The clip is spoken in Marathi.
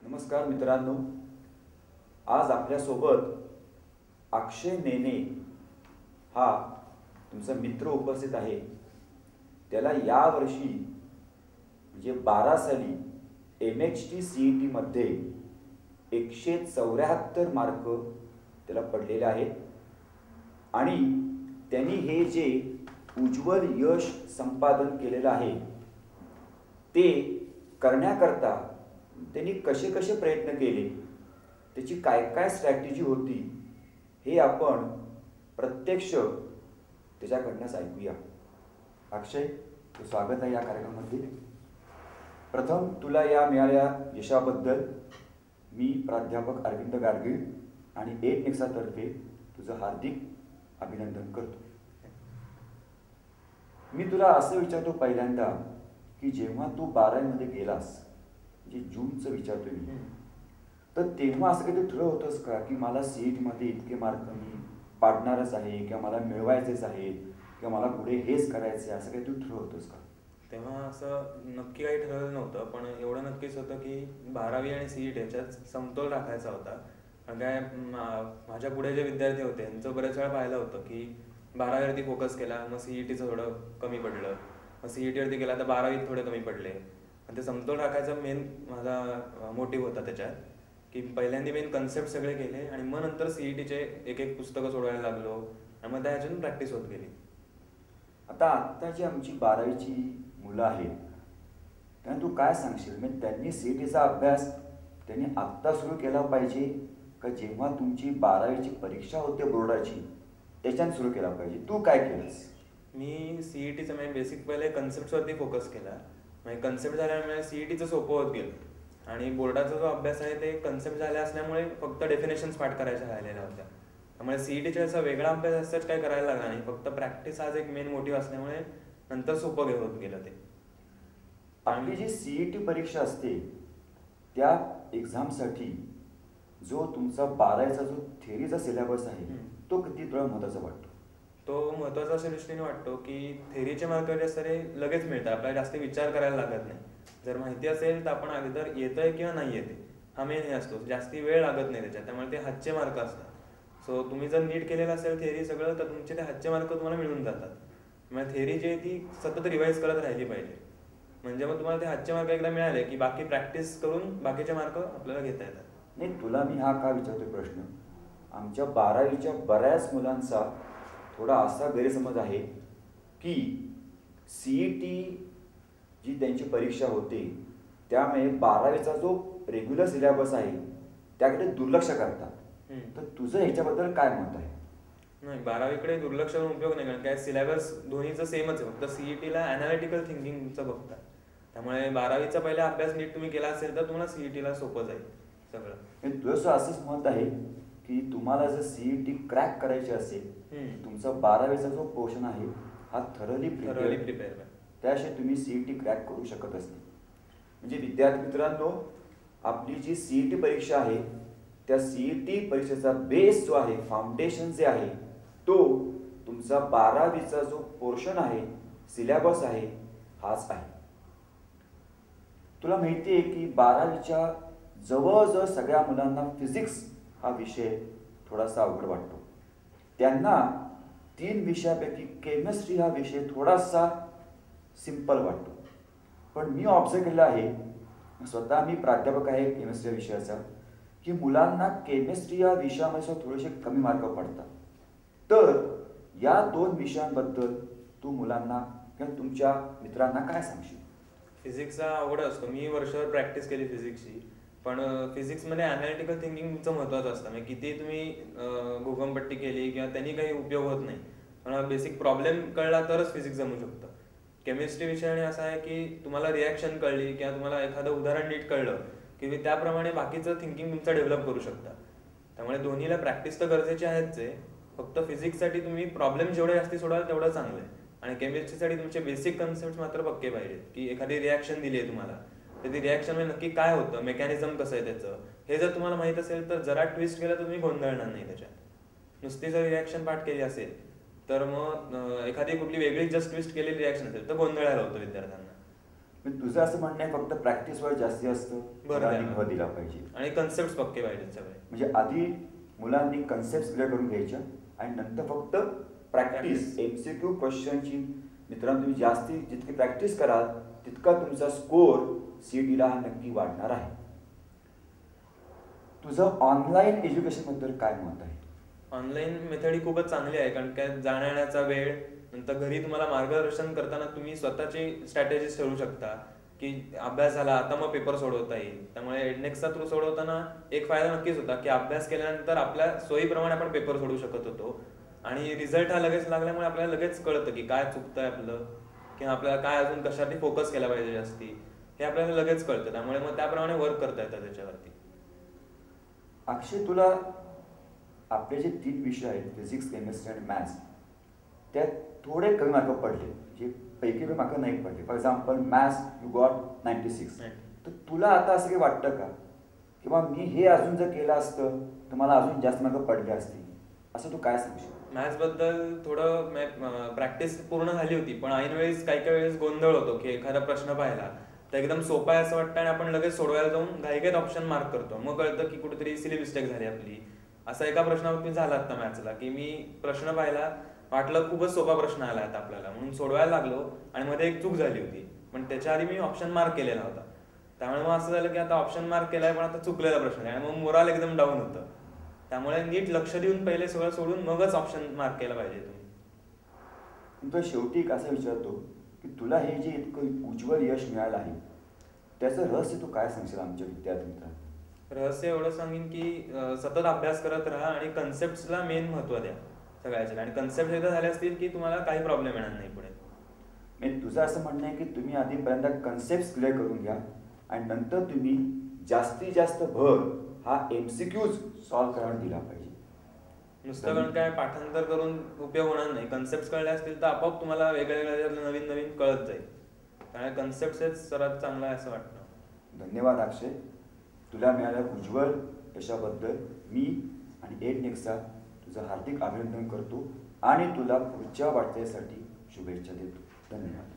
नमस्कार मित्रांनो, आज आपल्यासोबत अक्षय नेने हा तुमचा मित्र उपस्थित आहे. त्याला यावर्षी म्हणजे 12 साली MHT CET मध्ये 174 मार्क त्याला पडलेले आहेत आणि त्यांनी हे जे उज्ज्वल यश संपादन केलेलं आहे ते करण्याकरता त्यांनी कसे कसे प्रयत्न केले, त्याची काय काय स्ट्रॅटेजी होती, हे आपण प्रत्यक्ष त्याच्याकडनंच ऐकूया. अक्षय, तू स्वागत आहे या कार्यक्रमामध्ये. प्रथम तुला या मिळालेल्या यशाबद्दल मी प्राध्यापक अरविंद गाडगीळ आणि एक नेक्सातर्फे तुझं हार्दिक अभिनंदन करतो. मी तुला असं विचारतो पहिल्यांदा की जेव्हा तू 12वीमध्ये गेलास, म्हणजे जूनचं विचारतोय मी, तर तेव्हा असं काही तू ठरवलं होतंस का की मला CET इतके मार्क मी पाडणारच आहे किंवा मला मिळवायचेच आहेत किंवा मला पुढे हेच करायचं आहे, असं काही तू ठरवलं होतंस का? तेव्हा असं नक्की काही ठरवलं नव्हतं, पण एवढं नक्कीच होतं की 12वी आणि CET याच्यात समतोल राखायचा होता. कारण काय माझ्या पुढे जे विद्यार्थी होते त्यांचं बऱ्याच वेळा पाहिलं होतं की 12वीवरती फोकस केला, मग CETचं थोडं कमी पडलं, मग CETवरती गेला तर 12वीत थोडे कमी पडले. आणि ते समतोल राखायचा मेन माझा मोटिव्ह होता त्याच्यात, की पहिल्यांदा मेन कन्सेप्ट सगळे केले आणि मग नंतर CETचे एक एक पुस्तकं सोडवायला लागलो आणि मग त्याच्यातून प्रॅक्टिस होत गेली. आता जी आमची 12वीची मुलं आहेत त्यांना तू काय सांगशील? म्हणजे त्यांनी CETचा अभ्यास त्यांनी आत्ता सुरू केला पाहिजे का जेव्हा तुमची 12वीची परीक्षा होते बोर्डाची त्याच्यानं सुरू केला पाहिजे? तू काय केलंस? मी CETचं म्हणजे बेसिक पहिले कन्सेप्टवरती फोकस केला. म्हणजे कन्सेप्ट झाल्यामुळे CETचं सोपं होत गेलं आणि बोर्डाचा जो अभ्यास आहे ते कन्सेप्ट झाले असल्यामुळे फक्त डेफिनेशन्स पाठ करायच्या राहिलेल्या होत्या. त्यामुळे CETचा असा वेगळा अभ्यास असताच काही करायला लागला नाही, फक्त प्रॅक्टिस आज एक मेन मोटिव्ह असल्यामुळे नंतर सोपं होत गेलं ते. आपली जी CET परीक्षा असते त्या एक्झामसाठी जो तुमचा 12वीचा जो थेअरीचा सिलेबस आहे तो किती तुला महत्त्वाचा वाटतो? तो महत्त्वाचा अशा दृष्टीने वाटतो की थेअरीचे मार्क जे लगेच मिळतात, आपल्याला जास्त विचार करायला लागत नाही. जर माहिती असेल तर आपण अगोदर येतंय किंवा नाही येते हा मेन हे असतो, जास्ती वेळ लागत नाही त्याच्यात, त्यामुळे ते हातचे मार्क असतात. सो तुम्ही जर नीट केलेलं असेल थेअरी सगळं तर तुमचे ते हातचे मार्क तुम्हाला मिळून जातात. मग थेअरी जी आहे ती सतत रिवाईज करत राहिली पाहिजे, म्हणजे मग तुम्हाला ते हातचे मार्क एकदा मिळाले की बाकी प्रॅक्टिस करून बाकीचे मार्क आपल्याला घेता येतात. नाही, तुला मी हा का विचारतोय प्रश्न, आमच्या 12वीच्या बऱ्याच मुलांचा थोडा असा गैरसमज आहे की CET जी त्यांची परीक्षा होते त्यामुळे 12वीचा जो रेग्युलर सिलेबस आहे त्याकडे दुर्लक्ष करतात. तर तुझं ह्याच्याबद्दल काय मत आहे? नाही, 12वीकडे दुर्लक्ष करून उपयोग नाही, कारण काय सिलेबस दोन्हीचं सेमच आहे, फक्त CETला ॲनालिटिकल थिंकिंगचं बघतात. त्यामुळे 12वीचा पहिला अभ्यास नीट तुम्ही केला असेल तर तुम्हाला CETला सोपं जाईल सगळं. तुझं असंच मत आहे की तुम्हाला जर CET क्रॅक करायची असेल तुमचा 12वीचा जो पोर्शन आहे हा थरली प्रिपेअर, त्याशिवाय तुम्ही CET क्रॅक करू शकतच नाही. म्हणजे विद्यार्थी मित्रांनो, आपली जी CET परीक्षा आहे त्या CET परीक्षेचा बेस जो आहे, फाउंडेशन जे आहे, तो तुमचा 12वीचा जो पोर्शन आहे, सिलेबस आहे, हाच आहे. तुला माहिती आहे की 12वीच्या जवळजवळ सगळ्या मुलांना फिजिक्स हा विषय थोडासा अवघड वाटतो. त्यांना 3 विषयापैकी केमिस्ट्री हा विषय थोडासा सिंपल वाटतो. पण मी ऑब्झर्व केलं आहे, स्वतः मी प्राध्यापक आहे केमिस्ट्री विषयाचा, की मुलांना केमिस्ट्री या विषयामध्ये थोडेसे कमी मार्क पडतात. तर या 2 विषयांबद्दल तू मुलांना किंवा तुमच्या मित्रांना काय सांगशील? फिजिक्सचा अवघड असतो. मी वर्षभर प्रॅक्टिस केली फिजिक्सची, पण फिजिक्समध्ये ॲनालिटिकल थिंकिंगचं महत्त्वाचं असतं. म्हणजे किती तुम्ही घोकंपट्टी केली किंवा त्यांनी काही उपयोग होत नाही, पण बेसिक प्रॉब्लेम कळला तरच फिजिक्स जमू शकतं. केमिस्ट्री विषयाने असं आहे की तुम्हाला रिॲक्शन कळली किंवा तुम्हाला एखादं उदाहरण नीट कळलं की त्याप्रमाणे बाकीचं थिंकिंग तुमचं डेव्हलप करू शकता. त्यामुळे दोन्हीला प्रॅक्टिस तर गरजेची आहेच आहे. फक्त फिजिक्ससाठी तुम्ही प्रॉब्लेम जेवढे जास्ती सोडाल तेवढं चांगलं आहे, आणि केमिस्ट्रीसाठी तुमचे बेसिक कन्सेप्ट मात्र पक्के पाहिजेत. की एखादी रिॲक्शन दिली आहे तुम्हाला तर ती रिॲक्शनमध्ये नक्की काय होतं, मेकॅनिझम कसं आहे त्याचं, हे जर तुम्हाला माहीत असेल तर जरा ट्विस्ट केलं तुम्ही गोंधळणार नाही त्याच्यात. नुसती जर रिॲक्शन पाठ केली असेल तर मग एखादी कुठली वेगळी जस्ट ट्विस्ट केलेली रिॲक्शन असेल तर गोंधळायला होतं विद्यार्थ्यांना. पण तुझं असं म्हणणं आहे फक्त प्रॅक्टिसवर जास्ती असतं, मुलांनी भर दिला पाहिजे आणि कन्सेप्ट पक्के पाहिजेत सगळे. म्हणजे आधी मुलांनी कन्सेप्ट क्लिअर करून घ्यायच्या आणि नंतर फक्त प्रॅक्टिस. MCQ क्वेश्चनची मित्रांनो तुम्ही जितकी प्रॅक्टिस कराल तितका तुमचा स्कोर CET ला नक्की वाढणार आहे. तुझं ऑनलाईन एज्युकेशन बद्दल काय मत आहे? ऑनलाईन मेथड ही खूपच चांगली आहे, कारण काय जाण्याचा वेळ, नंतर घरी तुम्हाला मार्गदर्शन करताना तुम्ही स्वतःची स्ट्रॅटेजीज ठरवू शकता की अभ्यास झाला आता मग पेपर सोडवता येईल. त्यामुळे एडनेक्सचा थ्रू सोडवताना एक फायदा नक्कीच होता की अभ्यास केल्यानंतर आपल्या सोयीप्रमाणे आपण पेपर सोडवू शकत होतो आणि रिझल्ट हा लगेच लागल्यामुळे आपल्याला लगेच कळतं की काय चुकतंय आपलं किंवा आपल्याला काय अजून कशासाठी फोकस केला पाहिजे जास्ती, हे आपल्याला लगेच कळतं. त्यामुळे मग त्याप्रमाणे वर्क करता येतं त्याच्यावरती. अक्षय, तुला आपले जे 3 विषय आहेत फिजिक्स, केमिस्ट्री आणि मॅथ्स, त्यात थोडे कमी मार्क पडले, जे पैकी मार्क नाही पडले. For example maths you got 96. तर तुला आता असं काही वाटतं का किंवा मी हे अजून जर केलं असतं तर मला अजून जास्त मार्क पडले असते, असं तू काय सांगशील? मॅथ्स बद्दल थोडं प्रॅक्टिस पूर्ण झाली होती, पण ऐन वेळेस काही वेळेस गोंधळ होतो की एखादा प्रश्न पाहिला तर एकदम सोपा आहे असं वाटतं आणि आपण लगेच सोडवायला जाऊन घाईघाईत ऑप्शन मार्क करतो. मग कळतं की कुठेतरी सिली मिस्टेक झाली आपली. असा एका प्रश्नावरती झाला आता मॅथ्सला की मी प्रश्न पाहिला, वाटलं खूपच सोपा प्रश्न आला आता आपल्याला म्हणून सोडवायला लागलो आणि मध्ये एक चूक झाली होती, पण त्याच्या आधी मी ऑप्शन मार्क केलेला होता. त्यामुळे मग असं झालं की आता ऑप्शन मार्क केलाय पण आता चुकलेला प्रश्न आहे आणि मग मोराल एकदम डाऊन होतं. त्यामुळे नीट लक्ष देऊन पहिले सगळं सोडून मगच ऑप्शन मार्क केला पाहिजे तुम्ही. तो शेवटी एक असं विचारतो की तुला हे जे इतकं उज्ज्वल यश मिळालं आहे त्याचं रहस्य तू काय सांगशील आमच्या विद्यार्थ्यांना? रहस्य एवढं सांगेन की सतत अभ्यास करत राहा आणि कन्सेप्टला मेन महत्त्व द्या सगळ्याच्या. आणि कन्सेप्ट एकदा झाले असतील की तुम्हाला काही प्रॉब्लेम येणार नाही पुढे. मी तुझं असं म्हणणं आहे की तुम्ही आधीपर्यंत कन्सेप्ट क्लिअर करून घ्या आणि नंतर तुम्ही जास्तीत जास्त भर हा MCQज सॉल्व्ह करायला दिला पाहिजे. नुसतं कारण काय पाठांतर करून उपयोग होणार नाही. कन्सेप्ट कळले असतील तर आपोआप तुम्हाला वेगळ्या नवीन नवीन कळत जाईल. त्यामुळे कन्सेप्ट सर्वात चांगला आहे असं वाटतं. धन्यवाद अक्षय. तुला मिळाल्या उज्ज्वल यशाबद्दल मी आणि एडनेक्सचा तुझं हार्दिक अभिनंदन करतो आणि तुला पुढच्या वाटचालीसाठी शुभेच्छा देतो. धन्यवाद.